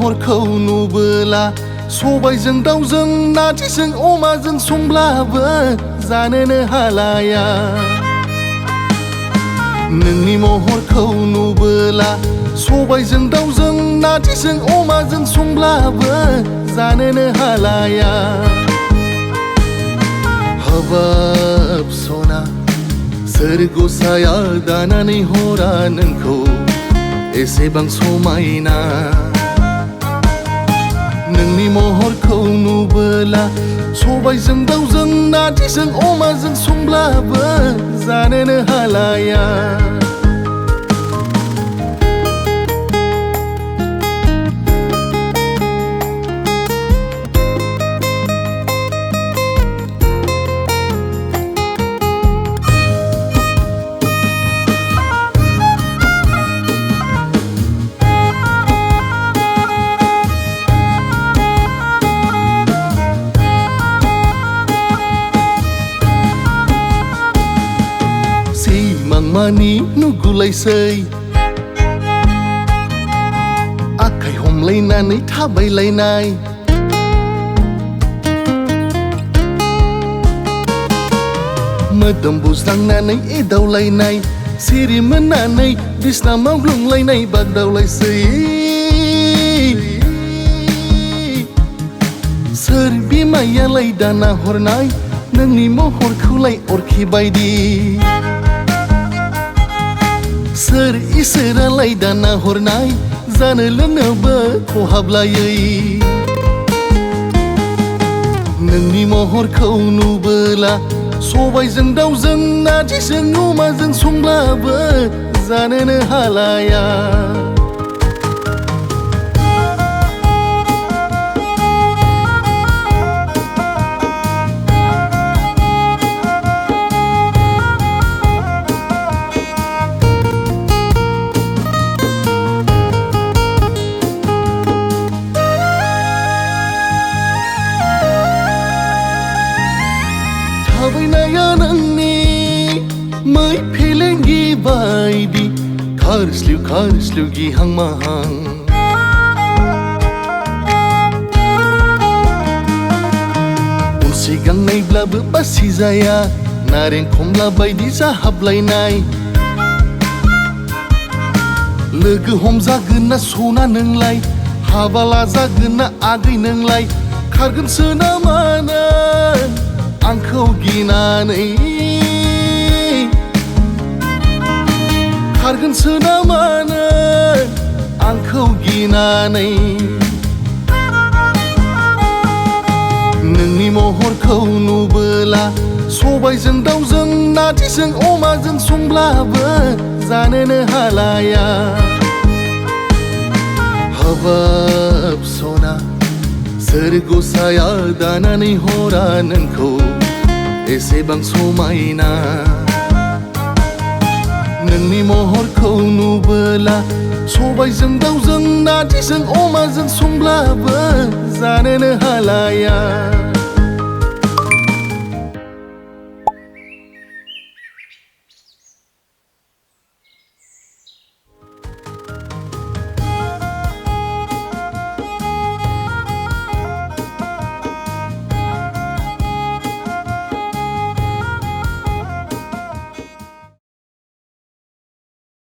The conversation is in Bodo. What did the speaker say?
महरखौ नुबोला सबायजों दाउजों नारजिजों अमाजों संब्लाबो जानोनो हालाया नोंनि महरखौ नुबोला सबायजों दाउजों नारजिजों अमाजों संब्लाबो जानोनो हालाया हाबाब सना सोर गसाया दानानै हरा नोंखौ एसेबां समायना नोंनि महरखौ नुबोला सबायजों दाउजों नारजिजों अमाजों संब्लाबो जानोनो हालाया मानि नुगुलायसै आखाइ हमलायनानै थाबायलायनाय मोदोम बुज्रांनानै एदावलायनाय सिरि मोननानै बिसना मावग्लुंलायनाय बागदावलायसै सोर बिमायालाय दाना हरनाय नोंनि महरखौलाय अरखि बायदि सोर इसोरालाय दाना हरनाय जानो लोंनोबो खहाबलायै नोंनि महरखौ नुबोला सबायजों दाउजों नारजिजों अमाजों संब्लाबो जानोनो हालाया थाबायनाया नोंनि मै फेलेंगि बायदि खारस्लिउ गिहां माहां उन सिगां नायब्लाबो बासि जाया नारें खमला बायदि जाहाबलायनाय लोगो हमजागोन ना सना नोंलाय हाबा लाजागोन ना आगै नोंलाय खारगोनसो ना मानो आंखौ गिनानै खारगोनसो ना मानो आंखौ गिनानै नोंनि महरखौ नुबोला सबायजों दाउजों नारजिजों अमाजों संब्लाबो जानोनो हालाया हाबाब सना सोर गसाया दानानै हरा नोंखौ एसेबां समायना नोंनि महरखौ नुबोला सबायजों दाउजों नारजिजों अमाजों संब्लाबो जानोनो हालाया